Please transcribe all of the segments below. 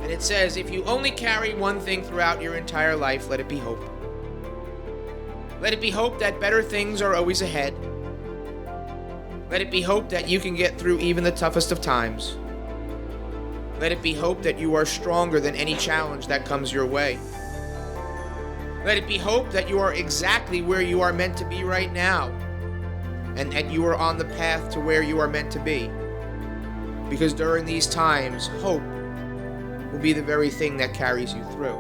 And it says, if you only carry one thing throughout your entire life, let it be hope. Let it be hope that better things are always ahead. Let it be hope that you can get through even the toughest of times. Let it be hope that you are stronger than any challenge that comes your way. Let it be hope that you are exactly where you are meant to be right now, and that you are on the path to where you are meant to be. Because during these times, hope will be the very thing that carries you through.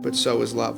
But so is love.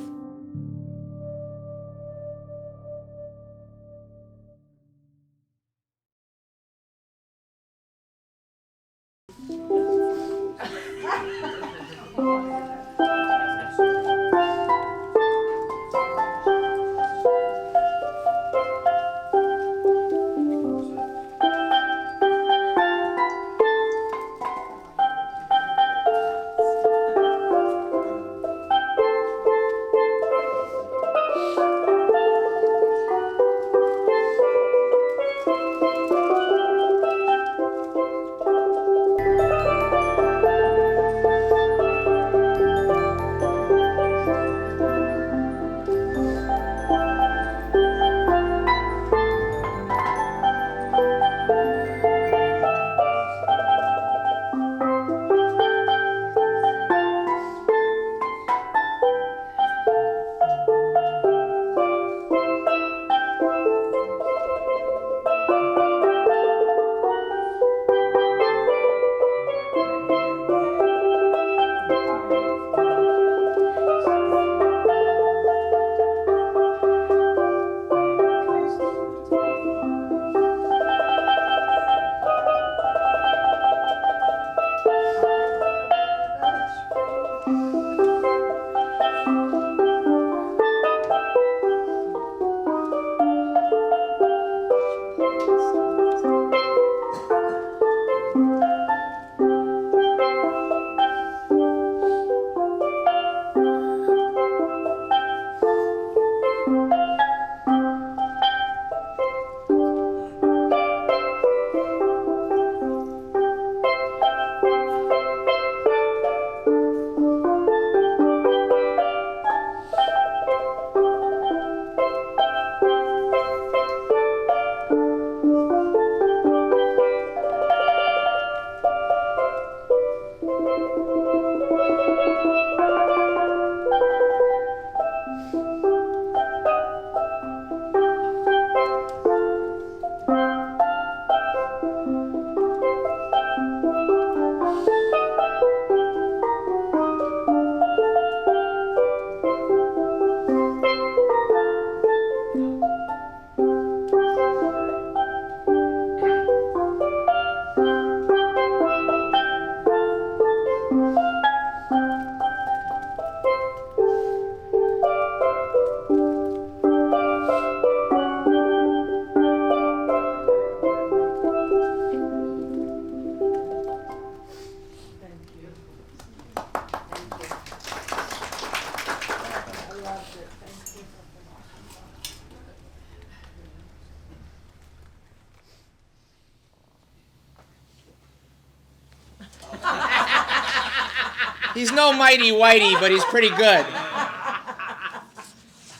He's no mighty whitey, but he's pretty good.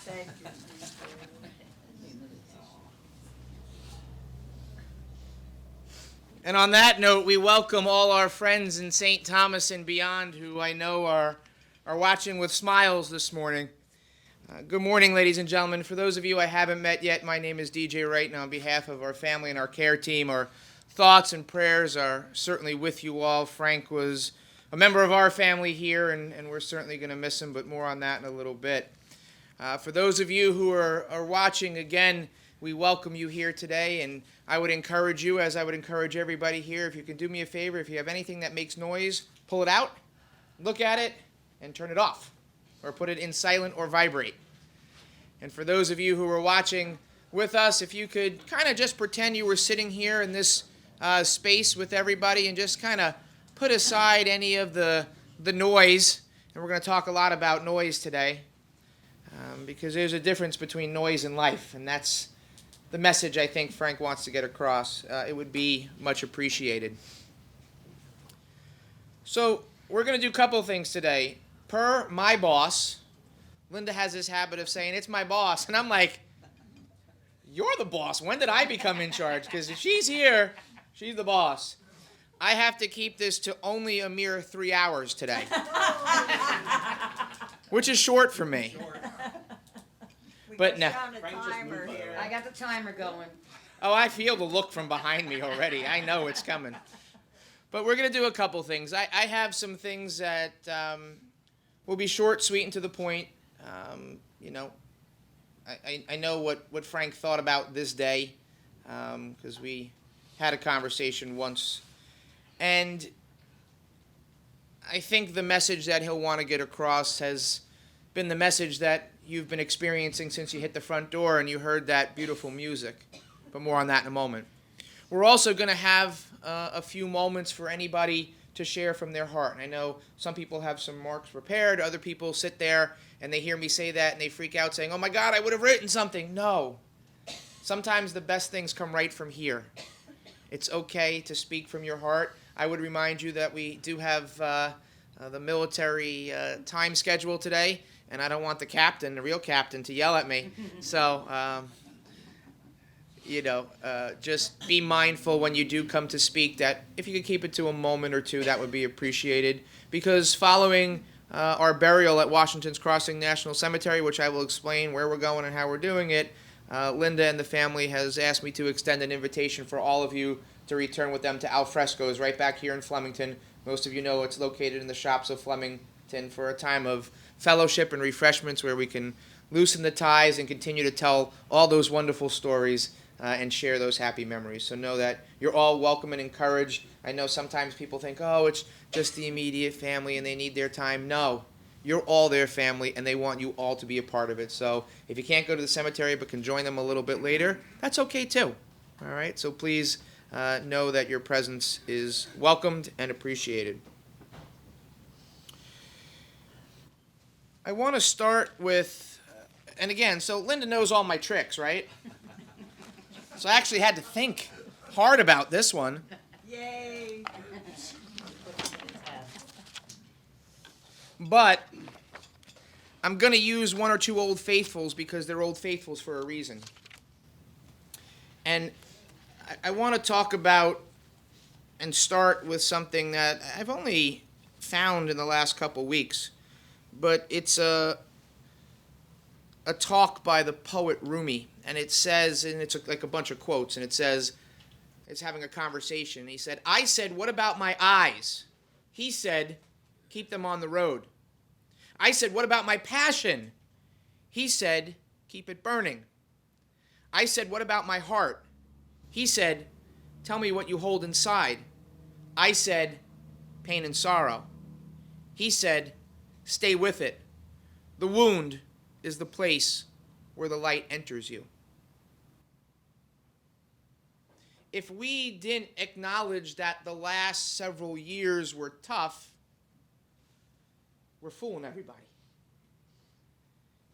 Thank you. And on that note, we welcome all our friends in St. Thomas and beyond who I know are watching with smiles this morning. Good morning, ladies and gentlemen. For those of you I haven't met yet, my name is DJ Wright, and on behalf of our family and our care team, our thoughts and prayers are certainly with you all. Frank was a member of our family here, and we're certainly going to miss him, but more on that in a little bit. For those of you who are watching, again, we welcome you here today, and I would encourage you, as I would encourage everybody here, if you can do me a favor, if you have anything that makes noise, pull it out, look at it, and turn it off, or put it in silent or vibrate. And for those of you who are watching with us, if you could kind of just pretend you were sitting here in this space with everybody and just kind of put aside any of the noise. And we're going to talk a lot about noise today because there's a difference between noise and life, and that's the message I think Frank wants to get across. It would be much appreciated. So We're going to do a couple things today. Per my boss, Linda has this habit of saying, it's my boss. And I'm like, you're the boss. When did I become in charge? Because if she's here, she's the boss. I have to keep this to only a mere 3 hours today. Which is short for me. But no. I got the timer going. Oh, I feel the look from behind me already. I know it's coming. But we're going to do a couple things. I have some things that will be short, sweet, and to the point. I know what Frank thought about this day because we had a conversation once. And I think the message that he'll want to get across has been the message that you've been experiencing since you hit the front door and you heard that beautiful music. But more on that in a moment. We're also going to have a few moments for anybody to share from their heart. And I know some people have some marks prepared. Other people sit there and they hear me say that and they freak out saying, oh my God, I would have written something. No. Sometimes the best things come right from here. It's okay to speak from your heart. I would remind you that we do have the military time schedule today. And I don't want the captain, the real captain, to yell at me. So, just be mindful when you do come to speak that if you could keep it to a moment or two, that would be appreciated. Because following our burial at Washington's Crossing National Cemetery, which I will explain where we're going and how we're doing it, Linda and the family has asked me to extend an invitation for all of you to return with them to Alfresco's right back here in Flemington. Most of you know it's located in the shops of Flemington for a time of fellowship and refreshments where we can loosen the ties and continue to tell all those wonderful stories and share those happy memories. So know that you're all welcome and encouraged. I know sometimes people think, oh, it's just the immediate family and they need their time. No, you're all their family and they want you all to be a part of it. So if you can't go to the cemetery but can join them a little bit later, that's okay too. All right, so please know that your presence is welcomed and appreciated. I want to start with, and again, so Linda knows all my tricks, right? So I actually had to think hard about this one. Yay! But I'm going to use one or two Old Faithfuls because they're Old Faithfuls for a reason. And I want to talk about and start with something that I've only found in the last couple weeks. But it's a talk by the poet Rumi, and it says, and it's like a bunch of quotes, and it says, it's having a conversation. He said, I said, what about my eyes? He said, keep them on the road. I said, what about my passion? He said, keep it burning. I said, what about my heart? He said, tell me what you hold inside. I said, pain and sorrow. He said, stay with it. The wound is the place where the light enters you. If we didn't acknowledge that the last several years were tough, we're fooling everybody.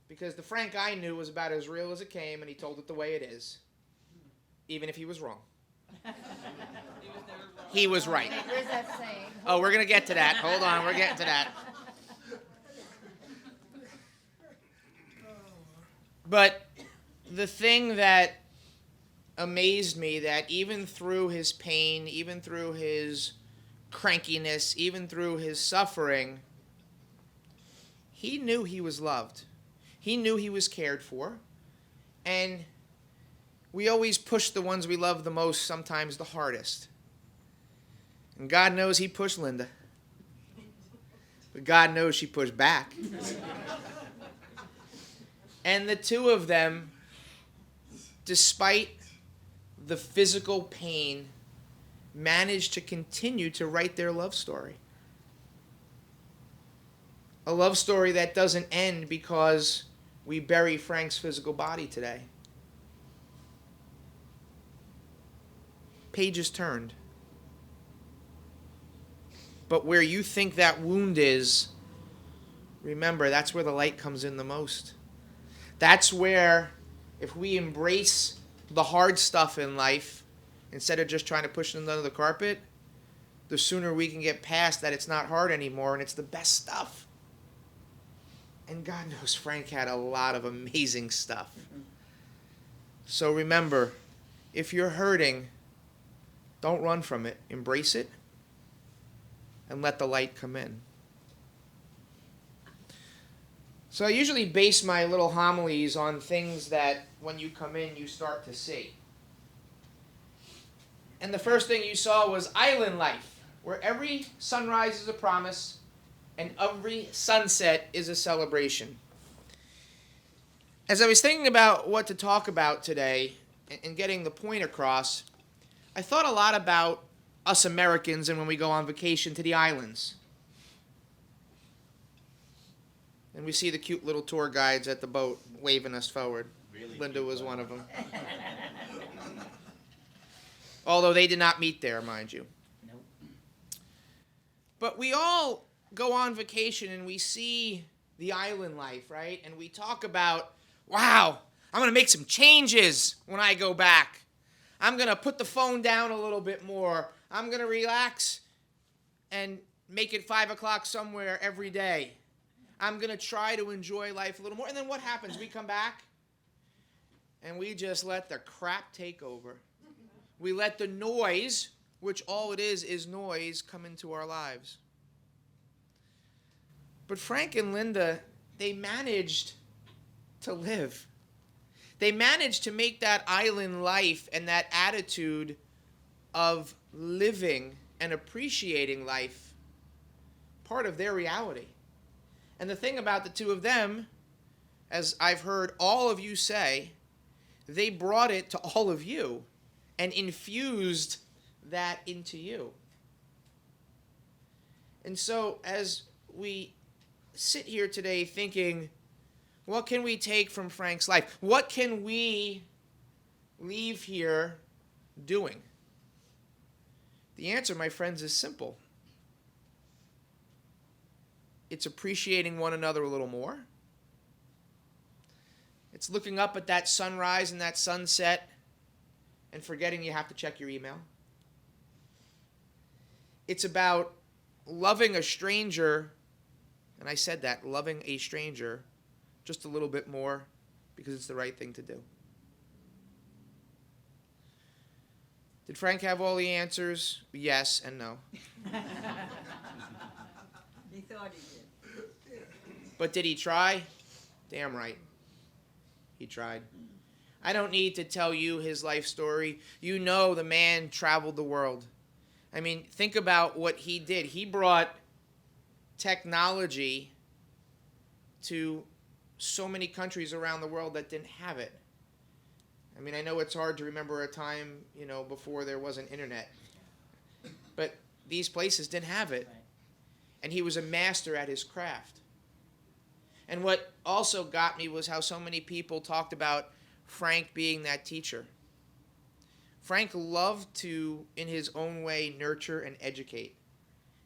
Because the Frank I knew was about as real as it came, and he told it the way it is, even if he was wrong. He was right. Where's that saying? Oh, we're going to get to that. Hold on, we're getting to that. But the thing that amazed me, that even through his pain, even through his crankiness, even through his suffering, he knew he was loved. He knew he was cared for. And we always push the ones we love the most, sometimes the hardest. And God knows he pushed Linda. But God knows she pushed back. And the two of them, despite the physical pain, managed to continue to write their love story. A love story that doesn't end because we bury Frank's physical body today. Pages turned. But where you think that wound is, remember, that's where the light comes in the most. That's where, if we embrace the hard stuff in life, instead of just trying to push it under the carpet, the sooner we can get past that it's not hard anymore and it's the best stuff. And God knows Frank had a lot of amazing stuff. So remember, if you're hurting, don't run from it. Embrace it and let the light come in. So I usually base my little homilies on things that when you come in you start to see. And the first thing you saw was island life, where every sunrise is a promise and every sunset is a celebration. As I was thinking about what to talk about today and getting the point across, I thought a lot about us Americans and when we go on vacation to the islands. And we see the cute little tour guides at the boat waving us forward. Really Linda was one of them. Although they did not meet there, mind you. Nope. But we all go on vacation and we see the island life, right? And we talk about, wow, I'm going to make some changes when I go back. I'm going to put the phone down a little bit more. I'm going to relax and make it 5 o'clock somewhere every day. I'm going to try to enjoy life a little more. And then what happens? We come back and we just let the crap take over. We let the noise, which all it is noise, come into our lives. But Frank and Linda, they managed to live. They managed to make that island life and that attitude of living and appreciating life part of their reality. And the thing about the two of them, as I've heard all of you say, they brought it to all of you and infused that into you. And so as we sit here today thinking, what can we take from Frank's life? What can we leave here doing? The answer, my friends, is simple. It's appreciating one another a little more. It's looking up at that sunrise and that sunset and forgetting you have to check your email. It's about loving a stranger, and I said that, loving a stranger just a little bit more because it's the right thing to do. Did Frank have all the answers? Yes and no. He thought he did. But did he try? Damn right. He tried. I don't need to tell you his life story. You know the man traveled the world. I mean, think about what he did. He brought technology to so many countries around the world that didn't have it. I mean, I know it's hard to remember a time, before there wasn't internet. But these places didn't have it. And he was a master at his craft. And what also got me was how so many people talked about Frank being that teacher. Frank loved to, in his own way, nurture and educate.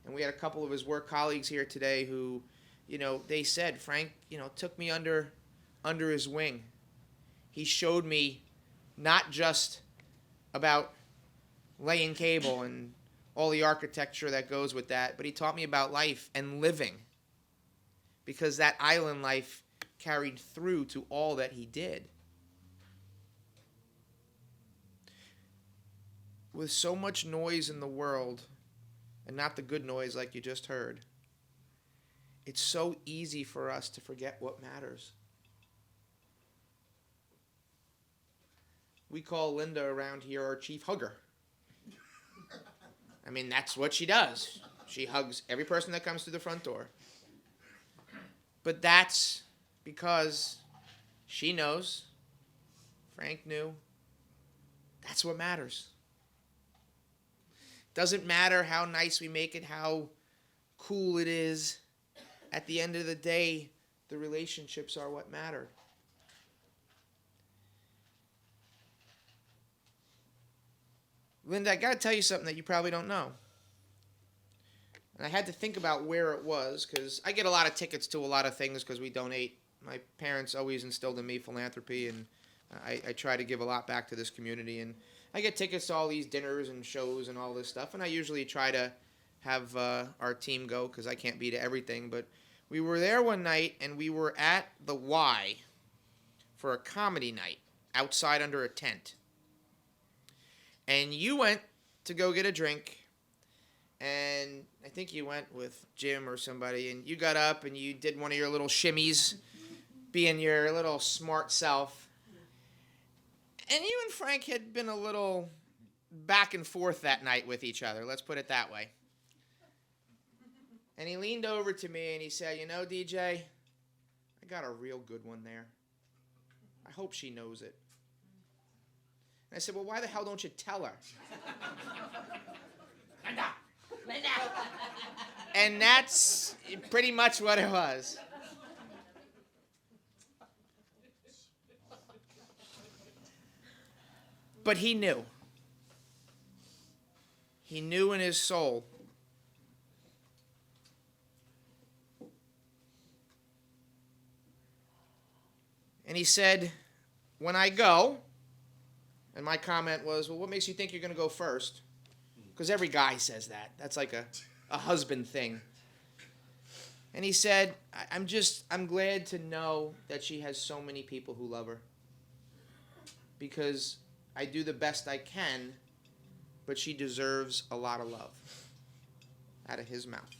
And we had a couple of his work colleagues here today who, they said, Frank, took me under his wing. He showed me not just about laying cable and all the architecture that goes with that, but he taught me about life and living. Because that island life carried through to all that he did. With so much noise in the world, and not the good noise like you just heard, it's so easy for us to forget what matters. We call Linda around here our chief hugger. I mean, that's what she does. She hugs every person that comes through the front door. But that's because she knows, Frank knew, that's what matters. Doesn't matter how nice we make it, how cool it is. At the end of the day, the relationships are what matter. Linda, I got to tell you something that you probably don't know. And I had to think about where it was, because I get a lot of tickets to a lot of things because we donate. My parents always instilled in me philanthropy, and I try to give a lot back to this community. And I get tickets to all these dinners and shows and all this stuff, and I usually try to have our team go because I can't be to everything. But we were there one night, and we were at the Y for a comedy night outside under a tent. And you went to go get a drink, and I think you went with Jim or somebody, and you got up and you did one of your little shimmies, being your little smart self. And you and Frank had been a little back and forth that night with each other, let's put it that way. And he leaned over to me and he said, "You know, DJ, I got a real good one there. I hope she knows it." And I said, "Well, why the hell don't you tell her?" And that's pretty much what it was. But he knew. He knew in his soul. And he said, "When I go," and my comment was, "Well, what makes you think you're going to go first?" Because every guy says that. That's like a husband thing. And he said, I'm glad to know that she has so many people who love her. Because I do the best I can, but she deserves a lot of love." Out of his mouth.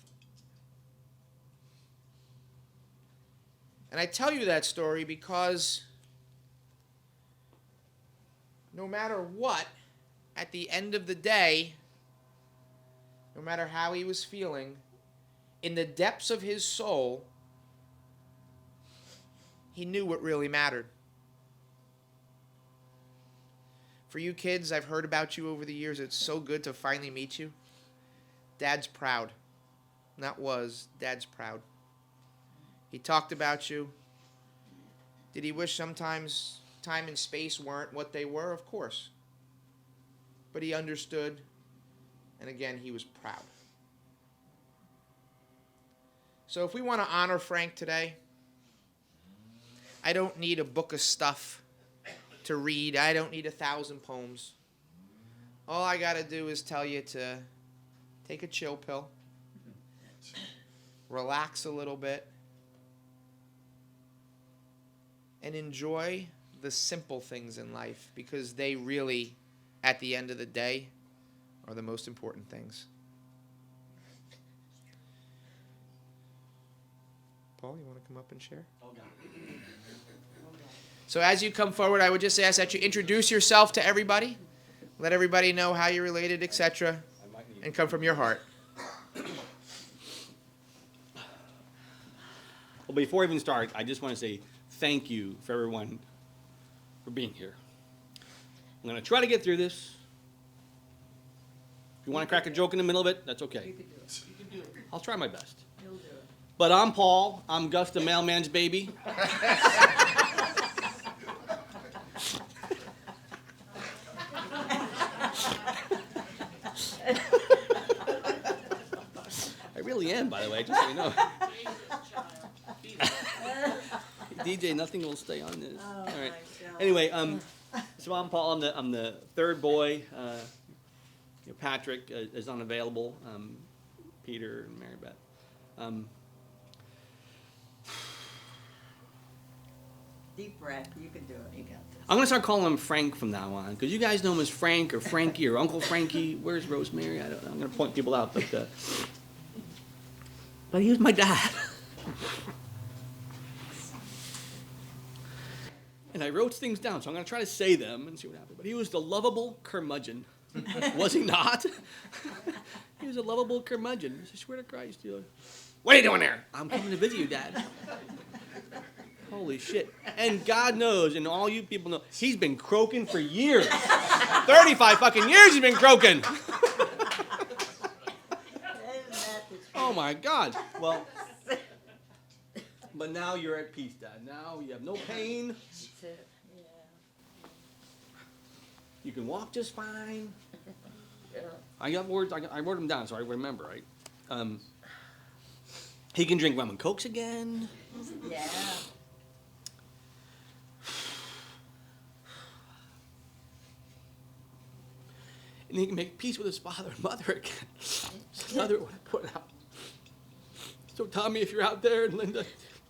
And I tell you that story because no matter what, at the end of the day, no matter how he was feeling, in the depths of his soul, he knew what really mattered. For you kids, I've heard about you over the years. It's so good to finally meet you. Dad's proud. Not was. Dad's proud. He talked about you. Did he wish sometimes time and space weren't what they were? Of course. But he understood. And again, he was proud. So if we want to honor Frank today, I don't need a book of stuff to read. I don't need 1,000 poems. All I got to do is tell you to take a chill pill, relax a little bit, and enjoy the simple things in life, because they really, at the end of the day, are the most important things. Paul, you want to come up and share? So as you come forward, I would just ask that you introduce yourself to everybody, let everybody know how you're related, etc., and come from your heart. Well, before I even start, I just want to say thank you for everyone for being here. I'm going to try to get through this. If you want to crack a joke in the middle of it, that's okay. You can do it. You can do it. I'll try my best. You'll do it. But I'm Paul. I'm Gus the mailman's baby. I really am, by the way, just so you know. DJ, nothing will stay on this. Oh, all right. my God. Anyway, so I'm Paul. I'm the third boy. Patrick is unavailable. Peter and Mary Beth. Deep breath. You can do it. You got this. I'm gonna start calling him Frank from now on, because you guys know him as Frank or Frankie or Uncle Frankie. Where's Rosemary? I don't know. I'm gonna point people out, but he was my dad. And I wrote things down, so I'm going to try to say them and see what happens. But he was the lovable curmudgeon. Was he not? He was a lovable curmudgeon. I swear to Christ. What are you doing there? I'm coming to visit you, Dad. Holy shit. And God knows, and all you people know, he's been croaking for years. 35 fucking years he's been croaking. Oh, my God. Well, but now you're at peace, Dad. Now you have no pain. That's it. Yeah. You can walk just fine. Yeah. I got words. I wrote them down so I remember, right? He can drink rum and cokes again. Yeah. And he can make peace with his father and mother again. Another one I put out. So Tommy, if you're out there, and Linda,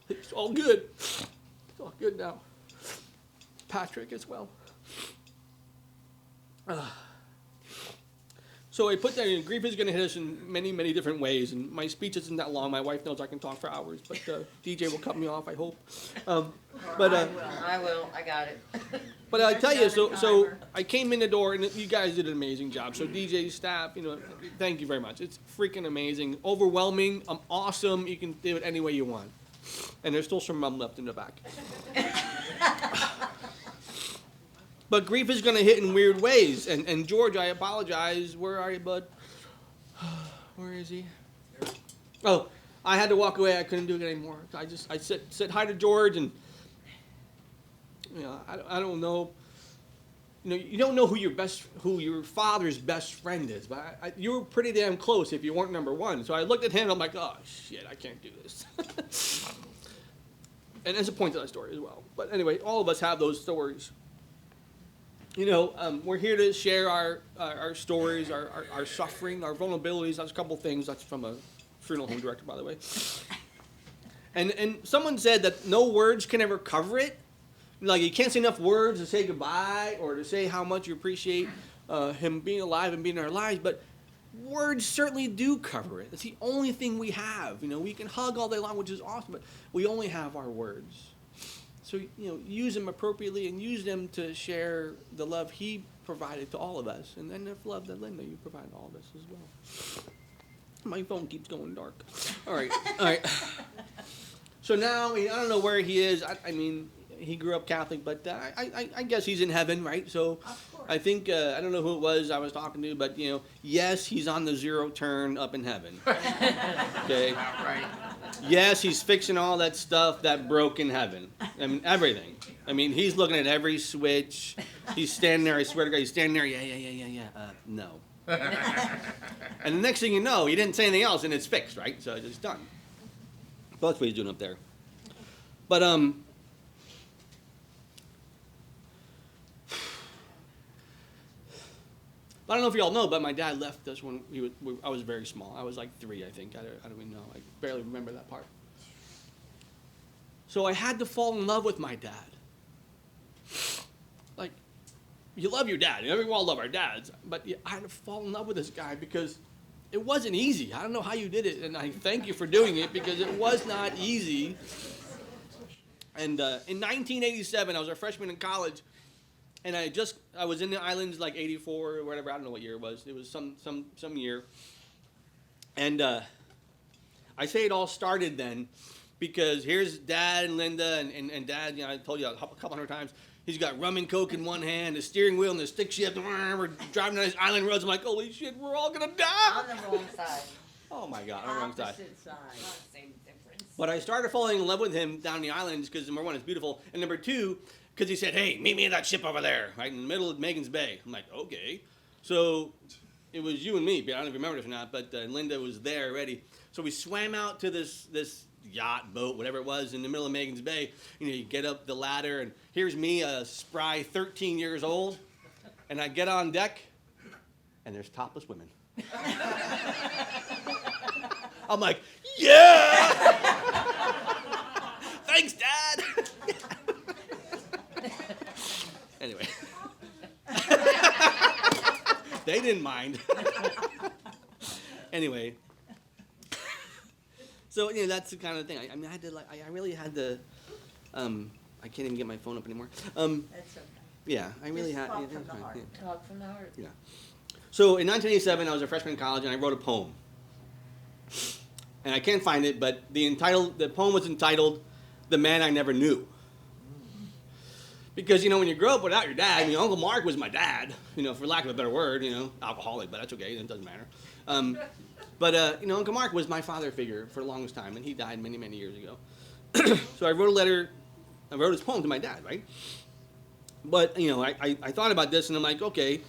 it's all good. It's all good now. Patrick as well. So I put that in. Grief is going to hit us in many, many different ways. And my speech isn't that long. My wife knows I can talk for hours, but DJ will cut me off, I hope. But I will. I got it. but I tell you, so I came in the door, and you guys did an amazing job. So DJ, staff, thank you very much. It's freaking amazing, overwhelming, awesome. You can do it any way you want. And there's still some rum left in the back. But grief is going to hit in weird ways. And George, I apologize. Where are you, bud? Where is he? Oh, I had to walk away. I couldn't do it anymore. I said hi to George, and I don't know. You don't know who your father's best friend is, but you were pretty damn close if you weren't number one. So I looked at him, and I'm like, oh shit, I can't do this. And there's a point to that story as well. But anyway, all of us have those stories. We're here to share our stories, our suffering, our vulnerabilities. That's a couple things. That's from a funeral home director, by the way. And someone said that no words can ever cover it. Like, you can't say enough words to say goodbye or to say how much you appreciate him being alive and being in our lives. But words certainly do cover it. It's the only thing we have. We can hug all day long, which is awesome, but we only have our words. So, use them appropriately and use them to share the love he provided to all of us. And then the love that Linda, you provided all of us as well. My phone keeps going dark. All right. So now, I don't know where he is. I mean, he grew up Catholic, but I guess he's in heaven, right? So I think, I don't know who it was I was talking to, but, yes, he's on the zero turn up in heaven. Okay? Right. Yes, he's fixing all that stuff that broke in heaven. I mean, everything. I mean, he's looking at every switch. He's standing there. I swear to God, he's standing there. Yeah. No. And the next thing you know, he didn't say anything else, and it's fixed, right? So it's done. Well, that's what he's doing up there. But I don't know if you all know, but my dad left us when I was very small. I was like 3, I think. I don't even know. I barely remember that part. So I had to fall in love with my dad. Like, you love your dad. We all love our dads. But I had to fall in love with this guy because it wasn't easy. I don't know how you did it, and I thank you for doing it because it was not easy. And in 1987, I was a freshman in college. And I was in the islands like 84 or whatever. I don't know what year it was. It was some year. And I say it all started then because here's Dad and Linda and Dad, I told you a couple hundred times, he's got rum and coke in one hand, the steering wheel and the stick shift. We're driving down these island roads. I'm like, holy shit, we're all going to die. On the wrong side. Oh, my God, on the wrong side. Opposite side. Not same difference. But I started falling in love with him down the islands because, number one, it's beautiful. And number two, because he said, hey, meet me at that ship over there, right in the middle of Megan's Bay. I'm like, okay. So it was you and me, but I don't know if you remember this or not, but Linda was there already. So we swam out to this yacht, boat, whatever it was, in the middle of Megan's Bay. You get up the ladder, and here's me, a spry 13 years old, and I get on deck, and there's topless women. I'm like, yeah! Thanks, Dad! Anyway. They didn't mind. Anyway. So, that's the kind of thing. I mean, I really had to, I can't even get my phone up anymore. That's okay. Yeah, I really Just had. talk Yeah, from the heart. yeah. Talk from the heart. Yeah. So in 1987, I was a freshman in college, and I wrote a poem. And I can't find it, but the poem was entitled, "The Man I Never Knew." Because, when you grow up without your dad, Uncle Mark was my dad, for lack of a better word, alcoholic, but that's okay, it doesn't matter. But Uncle Mark was my father figure for the longest time, and he died many, many years ago. So I wrote his poem to my dad, right? But, I thought about this, and I'm like, okay,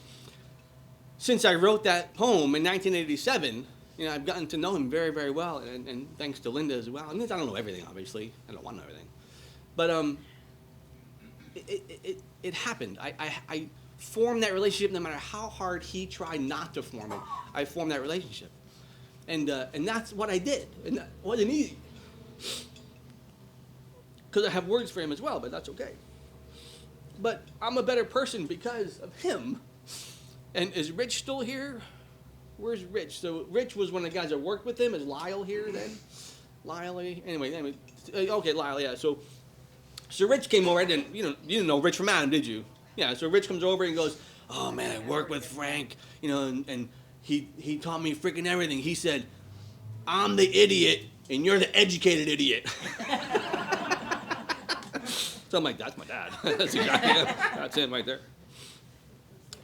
since I wrote that poem in 1987, I've gotten to know him very, very well, and thanks to Linda as well. I mean, I don't know everything, obviously. I don't want to know everything. But it happened. I formed that relationship no matter how hard he tried not to form it. I formed that relationship. And that's what I did. And that wasn't easy. Because I have words for him as well, but that's okay. But I'm a better person because of him. And is Rich still here? Where's Rich? So Rich was one of the guys that worked with him. Is Lyle here then? Lyle, anyway, okay, Lyle, yeah. So Rich came over. You didn't know Rich from Adam, did you? Yeah. So Rich comes over and goes, "Oh man, I worked with Frank, and he taught me freaking everything. He said, I'm the idiot and you're the educated idiot." So I'm like, that's my dad. That's exactly him. That's him right there.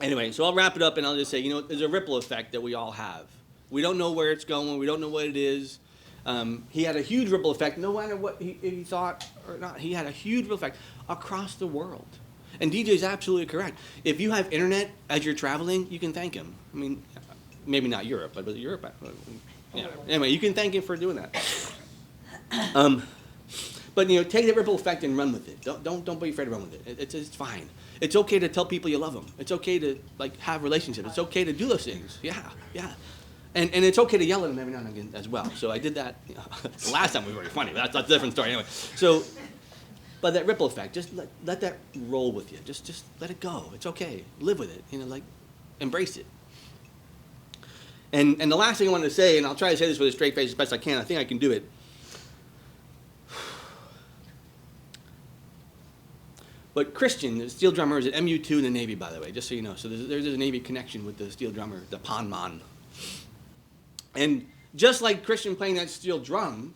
Anyway, so I'll wrap it up and I'll just say, there's a ripple effect that we all have. We don't know where it's going. We don't know what it is. He had a huge ripple effect, no matter what he thought or not. He had a huge ripple effect across the world. And DJ is absolutely correct. If you have internet as you're traveling, you can thank him. I mean, maybe not Europe, but Europe. Yeah. Anyway, you can thank him for doing that. But take the ripple effect and run with it. Don't be afraid to run with it. It's fine. It's okay to tell people you love them. It's okay to have relationships. It's okay to do those things. Yeah. And it's okay to yell at them every now and again as well. So I did that. The last time was very funny. But that's a different story anyway. So, but that ripple effect, just let that roll with you. Just let it go. It's okay. Live with it. Embrace it. And the last thing I wanted to say, and I'll try to say this with a straight face as best I can. I think I can do it. But Christian, the steel drummer, is at MU2 in the Navy, by the way, just so you know. So there's a Navy connection with the steel drummer, the Panman. And just like Christian playing that steel drum,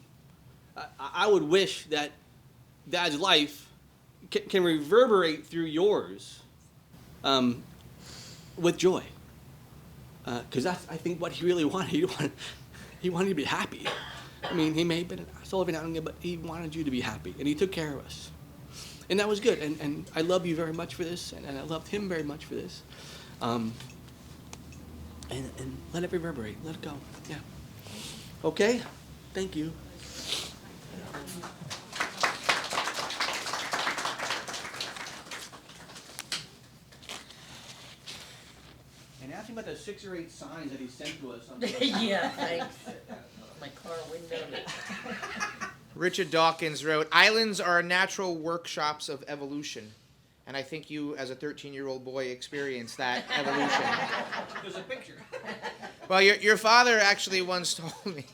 I would wish that Dad's life can reverberate through yours with joy. Because that's, I think, what he really wanted. He wanted you to be happy. I mean, he may have been an asshole every now and again, but he wanted you to be happy. And he took care of us. And that was good. And I love you very much for this. And I loved him very much for this. And let it reverberate. Let it go. Yeah. Okay? Thank you. And ask him about the 6 or 8 signs that he sent to us. Yeah, thanks. My car window. Richard Dawkins wrote, "Islands are natural workshops of evolution." And I think you, as a 13-year-old boy, experienced that evolution. There's a picture. Well, your father actually once told me,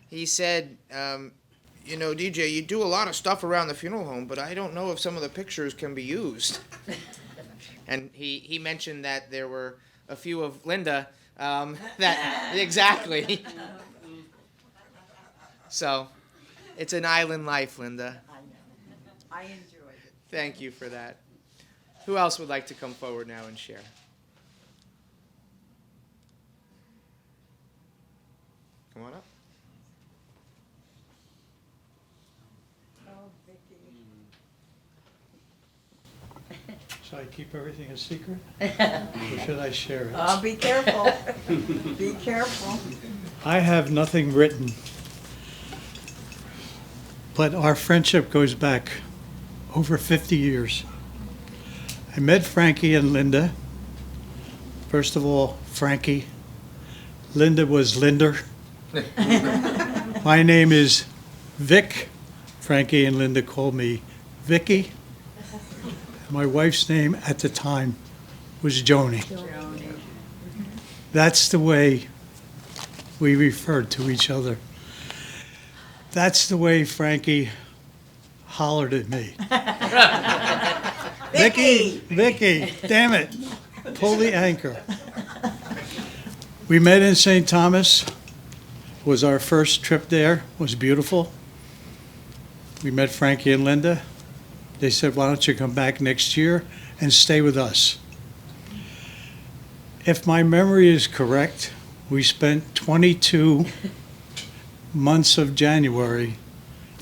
he said, DJ, you do a lot of stuff around the funeral home, but I don't know if some of the pictures can be used. And he mentioned that there were a few of Linda exactly. So, it's an island life, Linda. I know. I enjoy it. Thank you for that. Who else would like to come forward now and share? Come on up. Oh, Vicky. Should I keep everything a secret? Or should I share it? Oh, be careful. Be careful. I have nothing written, but our friendship goes back over 50 years. I met Frankie and Linda. First of all, Frankie. Linda was Linder. My name is Vic. Frankie and Linda called me Vicky. My wife's name at the time was Joni. That's the way we referred to each other. That's the way Frankie hollered at me. Vicky, damn it, pull the anchor. We met in St. Thomas. Was our first trip there. It was beautiful. We met Frankie and Linda. They said, why don't you come back next year and stay with us? If my memory is correct, we spent 22 months of January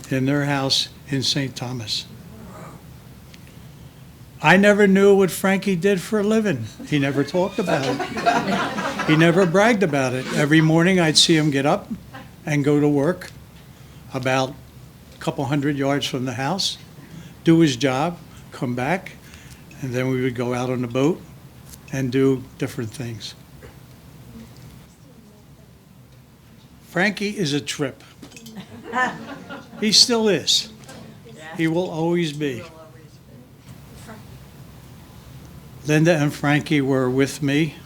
in their house in St. Thomas. I never knew what Frankie did for a living. He never talked about it. He never bragged about it. Every morning I'd see him get up and go to work about a couple hundred yards from the house, do his job, come back, and then we would go out on the boat and do different things. Frankie is a trip. He still is. He will always be. Linda and Frankie were with me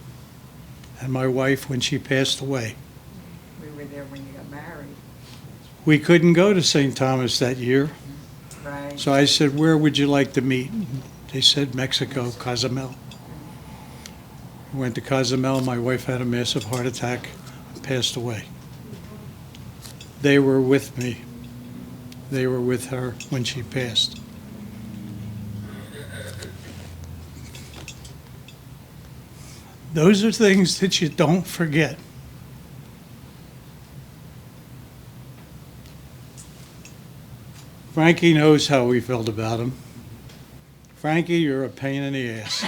and my wife when she passed away. We were there when you got married. We couldn't go to St. Thomas that year, Right. so I said, "Where would you like to meet?" They said, "Mexico, Cozumel." We went to Cozumel. My wife had a massive heart attack and passed away. They were with me. They were with her when she passed. Those are things that you don't forget. Frankie knows how we felt about him. Frankie, you're a pain in the ass.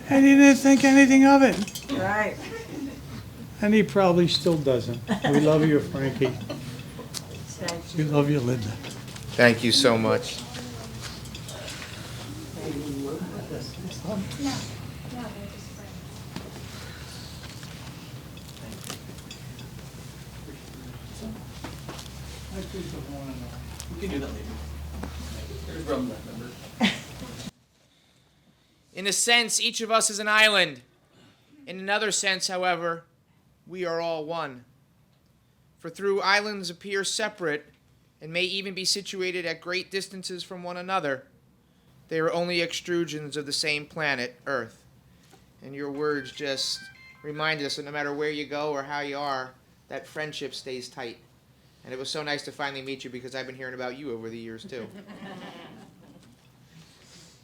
And he didn't think anything of it. Right. And he probably still doesn't. We love you, Frankie. Thank We you. love you, Linda. Thank you so much. We can do that later. There's rum left, remember? In a sense, each of us is an island. In another sense, however, we are all one. For though islands appear separate and may even be situated at great distances from one another, they are only extrusions of the same planet, Earth. And your words just remind us that no matter where you go or how you are, that friendship stays tight. And it was so nice to finally meet you because I've been hearing about you over the years too.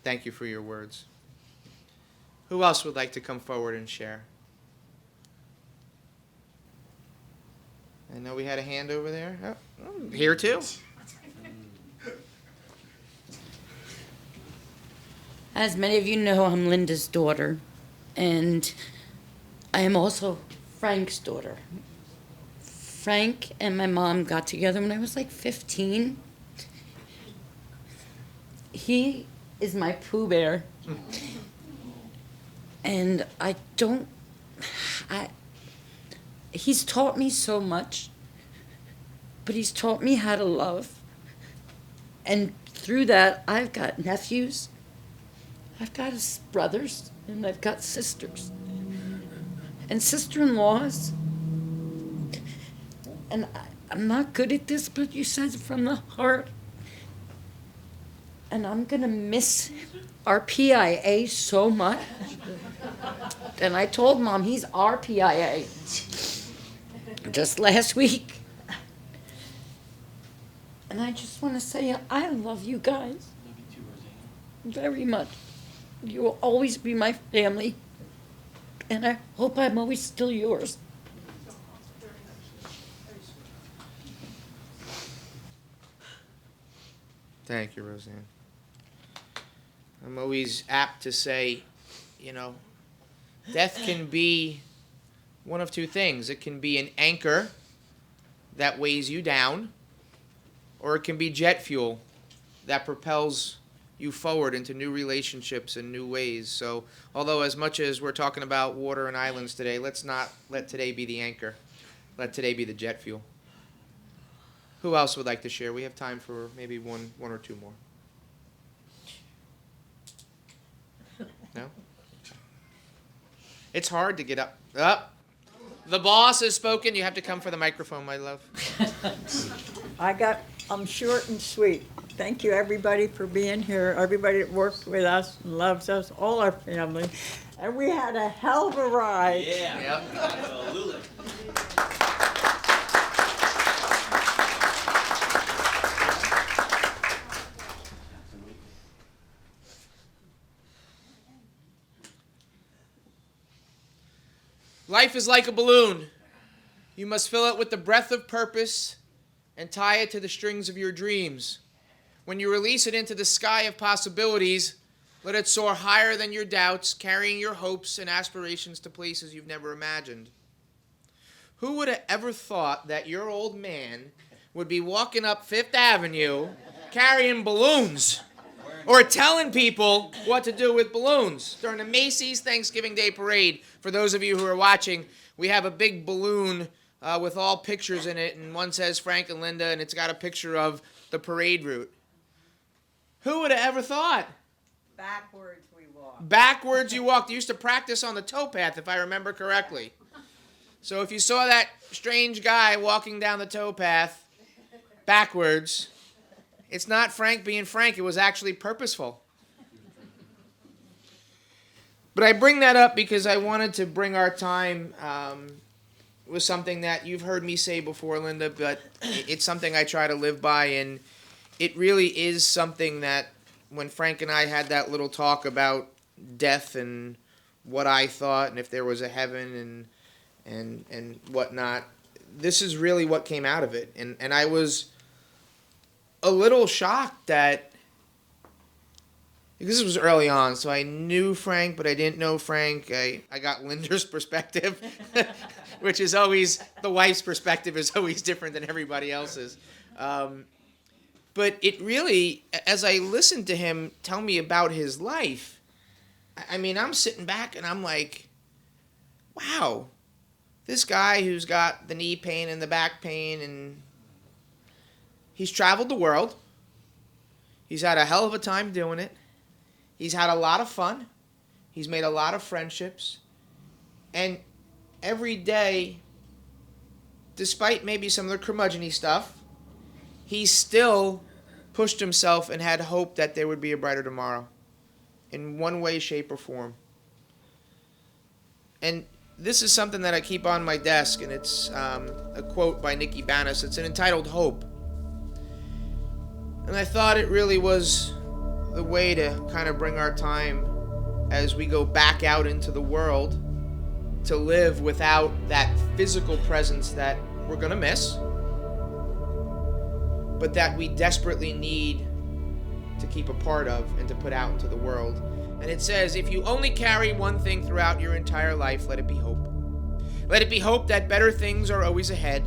Thank you for your words. Who else would like to come forward and share? I know we had a hand over there. Oh, here too. As many of you know, I'm Linda's daughter, and I am also Frank's daughter. Frank and my mom got together when I was like 15. He is my Pooh Bear. And he's taught me so much, but he's taught me how to love. And through that, I've got nephews, I've got his brothers, and I've got sisters and sister-in-laws. And I'm not good at this, but you said it from the heart. And I'm going to miss our PIA so much. And I told Mom he's our PIA just last week. And I just want to say I love you guys very much. You will always be my family. And I hope I'm always still yours. Thank you, Roseanne. I'm always apt to say, death can be one of two things. It can be an anchor that weighs you down, or it can be jet fuel that propels you forward into new relationships and new ways. So, although as much as we're talking about water and islands today, let's not let today be the anchor. Let today be the jet fuel. Who else would like to share? We have time for maybe one or two more. No? It's hard to get up. Up. The boss has spoken. You have to come for the microphone, my love. I'm short and sweet. Thank you, everybody, for being here. Everybody that worked with us and loves us, all our family. And we had a hell of a ride. Yeah. Yep. Absolutely. Life is like a balloon. You must fill it with the breath of purpose and tie it to the strings of your dreams. When you release it into the sky of possibilities, let it soar higher than your doubts, carrying your hopes and aspirations to places you've never imagined. Who would have ever thought that your old man would be walking up Fifth Avenue carrying balloons? or telling people what to do with balloons. During the Macy's Thanksgiving Day Parade, for those of you who are watching, we have a big balloon with all pictures in it, and one says Frank and Linda, and it's got a picture of the parade route. Who would have ever thought? Backwards we walk. Backwards you walked. You used to practice on the towpath, if I remember correctly. So if you saw that strange guy walking down the towpath backwards, it's not Frank being Frank. It was actually purposeful. But I bring that up because I wanted to bring our time with something that you've heard me say before, Linda, but it's something I try to live by, and it really is something that when Frank and I had that little talk about death and what I thought and if there was a heaven and whatnot, this is really what came out of it. And I was a little shocked that, because this was early on, so I knew Frank, but I didn't know Frank. I got Linda's perspective, which is always, the wife's perspective is always different than everybody else's. But it really, as I listened to him tell me about his life, I mean, I'm sitting back and I'm like, wow, this guy who's got the knee pain and the back pain, and he's traveled the world. He's had a hell of a time doing it. He's had a lot of fun. He's made a lot of friendships. And every day, despite maybe some of the curmudgeon-y stuff, he still pushed himself and had hope that there would be a brighter tomorrow in one way, shape, or form. And this is something that I keep on my desk, and it's a quote by Nikki Banas. It's entitled Hope. And I thought it really was the way to kind of bring our time as we go back out into the world to live without that physical presence that we're going to miss, but that we desperately need to keep a part of and to put out into the world. And it says, if you only carry one thing throughout your entire life, let it be hope. Let it be hope that better things are always ahead.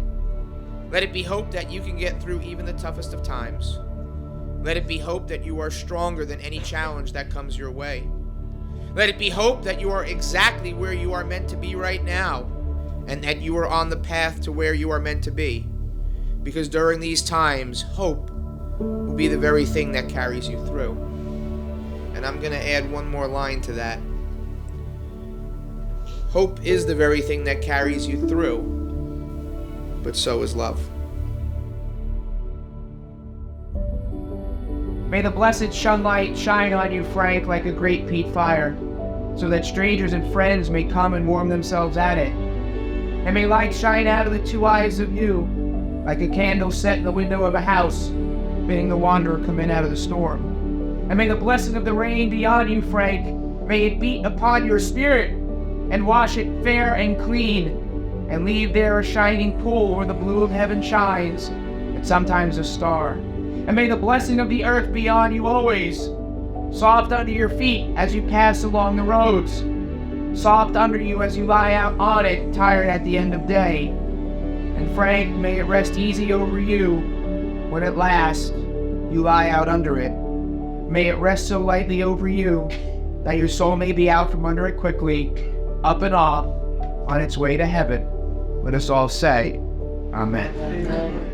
Let it be hope that you can get through even the toughest of times. Let it be hope that you are stronger than any challenge that comes your way. Let it be hope that you are exactly where you are meant to be right now, and that you are on the path to where you are meant to be. Because during these times, hope will be the very thing that carries you through. And I'm going to add one more line to that. Hope is the very thing that carries you through, but so is love. May the blessed sunlight shine on you, Frank, like a great peat fire, so that strangers and friends may come and warm themselves at it. And may light shine out of the two eyes of you, like a candle set in the window of a house, bidding the wanderer come in out of the storm. And may the blessing of the rain be on you, Frank. May it beat upon your spirit and wash it fair and clean, and leave there a shining pool where the blue of heaven shines, and sometimes a star. And may the blessing of the earth be on you always, soft under your feet as you pass along the roads, soft under you as you lie out on it, tired at the end of day. And Frank, may it rest easy over you when at last you lie out under it. May it rest so lightly over you that your soul may be out from under it quickly, up and off, on its way to heaven. Let us all say, Amen. Amen.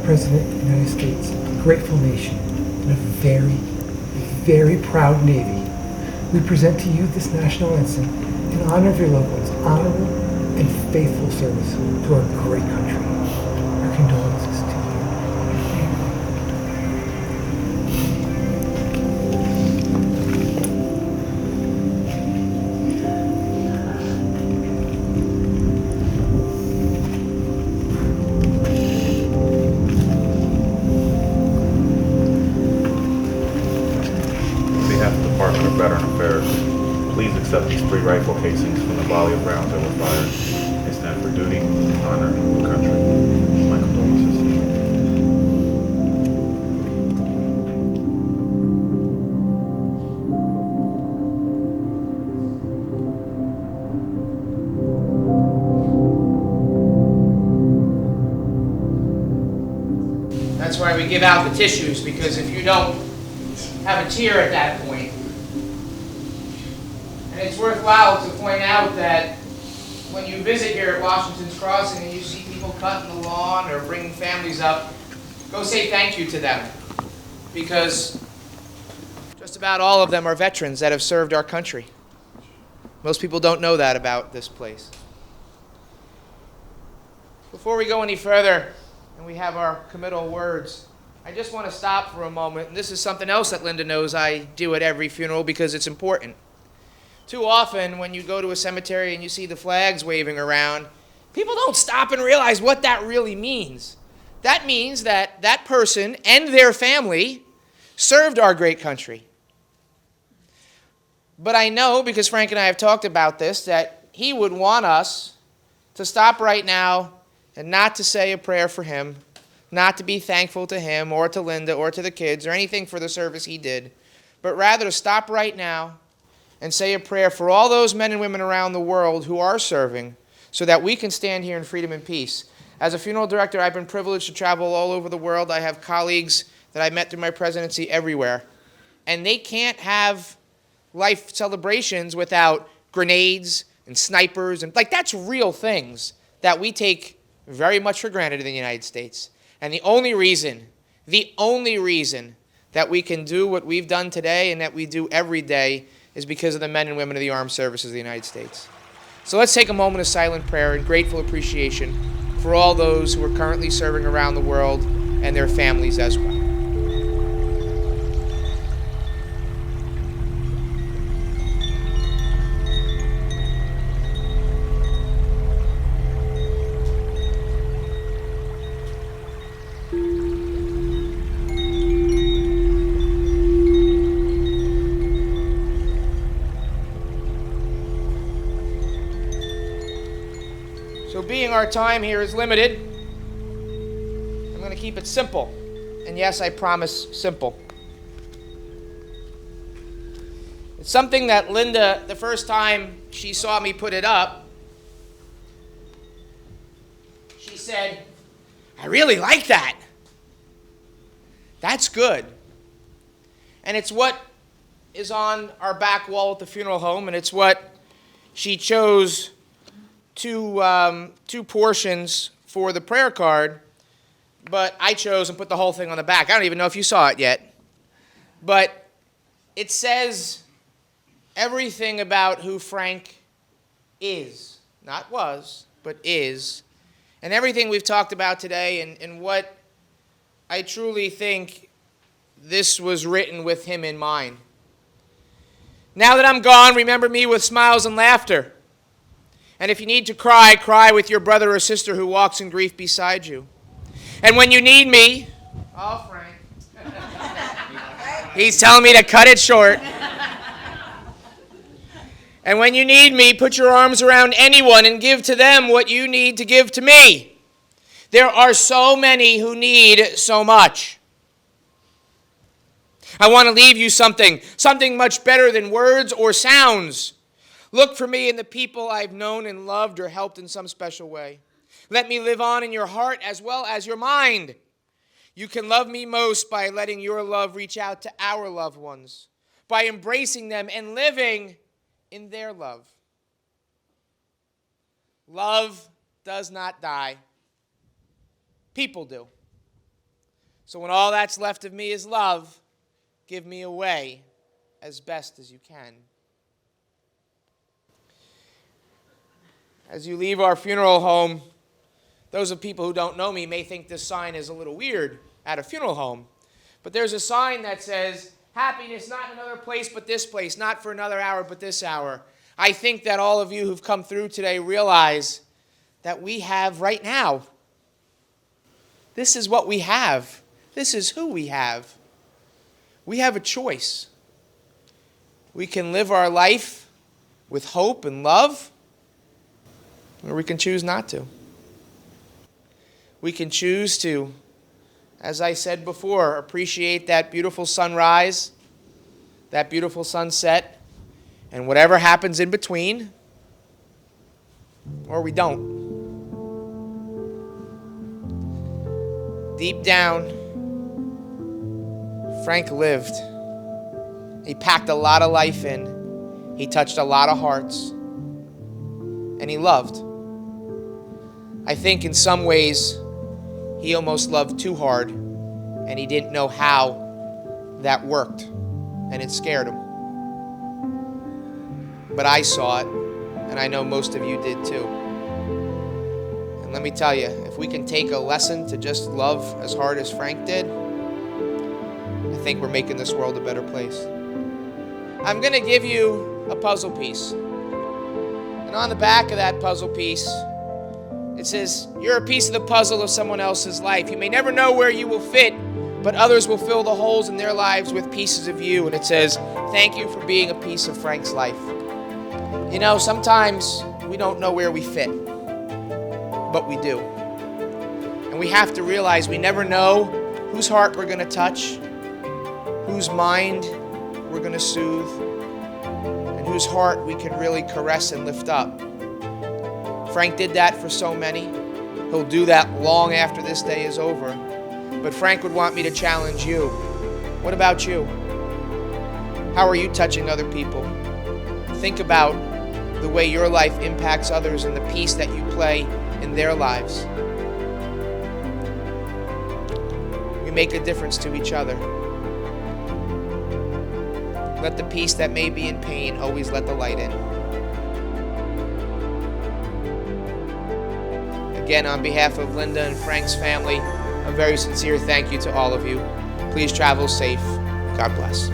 President of the United States, a grateful nation, and a very, very proud Navy, we present to you this national ensign in honor of your loved ones' honorable and faithful service to our great country. Our condolences to you. On behalf of the Department of Veteran Affairs, please accept these 3 rifle casings from the volley of rounds that were fired. They stand for duty, honor, and country. My condolences. That's why we give out the tissues, because if you don't have a tear at that point. And it's worthwhile to point out that when you visit here at Washington's Crossing and you see people cutting the lawn or bringing families up, go say thank you to them, because just about all of them are veterans that have served our country. Most people don't know that about this place. Before we go any further, and we have our committal words, I just want to stop for a moment, and this is something else that Linda knows I do at every funeral because it's important. Too often, when you go to a cemetery and you see the flags waving around, people don't stop and realize what that really means. That means that that person and their family served our great country. But I know, because Frank and I have talked about this, that he would want us to stop right now and not to say a prayer for him, not to be thankful to him or to Linda or to the kids or anything for the service he did, but rather to stop right now and say a prayer for all those men and women around the world who are serving so that we can stand here in freedom and peace. As a funeral director, I've been privileged to travel all over the world. I have colleagues that I met through my presidency everywhere, and they can't have life celebrations without grenades and snipers, and that's real things that we take very much for granted in the United States. And the only reason that we can do what we've done today and that we do every day is because of the men and women of the armed services of the United States. So let's take a moment of silent prayer and grateful appreciation for all those who are currently serving around the world and their families as well. So being our time here is limited, I'm going to keep it simple. And yes, I promise simple. It's something that Linda, the first time she saw me put it up, she said, "I really like that. That's good." And it's what is on our back wall at the funeral home, and it's what she chose two portions for the prayer card, but I chose and put the whole thing on the back. I don't even know if you saw it yet. But it says everything about who Frank is. Not was, but is. And everything we've talked about today, and what I truly think this was written with him in mind. Now that I'm gone, remember me with smiles and laughter. And if you need to cry, cry with your brother or sister who walks in grief beside you. And when you need me, oh, Frank, he's telling me to cut it short. And when you need me, put your arms around anyone and give to them what you need to give to me. There are so many who need so much. I want to leave you something much better than words or sounds. Look for me in the people I've known and loved or helped in some special way. Let me live on in your heart as well as your mind. You can love me most by letting your love reach out to our loved ones, by embracing them and living in their love. Love does not die. People do. So when all that's left of me is love, give me away as best as you can. As you leave our funeral home, those of people who don't know me may think this sign is a little weird at a funeral home. But there's a sign that says, happiness not in another place but this place, not for another hour but this hour. I think that all of you who've come through today realize that we have right now. This is what we have. This is who we have. We have a choice. We can live our life with hope and love, or we can choose not to. We can choose to, as I said before, appreciate that beautiful sunrise, that beautiful sunset, and whatever happens in between, or we don't. Deep down, Frank lived. He packed a lot of life in. He touched a lot of hearts. And he loved. I think in some ways, he almost loved too hard, and he didn't know how that worked, and it scared him. But I saw it, and I know most of you did too. And let me tell you, if we can take a lesson to just love as hard as Frank did, I think we're making this world a better place. I'm going to give you a puzzle piece. And on the back of that puzzle piece, it says, you're a piece of the puzzle of someone else's life. You may never know where you will fit, but others will fill the holes in their lives with pieces of you. And it says, thank you for being a piece of Frank's life. You know, sometimes we don't know where we fit, but we do. And we have to realize we never know whose heart we're going to touch, whose mind we're going to soothe, and whose heart we can really caress and lift up. Frank did that for so many. He'll do that long after this day is over. But Frank would want me to challenge you. What about you? How are you touching other people? Think about the way your life impacts others and the piece that you play in their lives. We make a difference to each other. Let the piece that may be in pain always let the light in. Again, on behalf of Linda and Frank's family, a very sincere thank you to all of you. Please travel safe. God bless.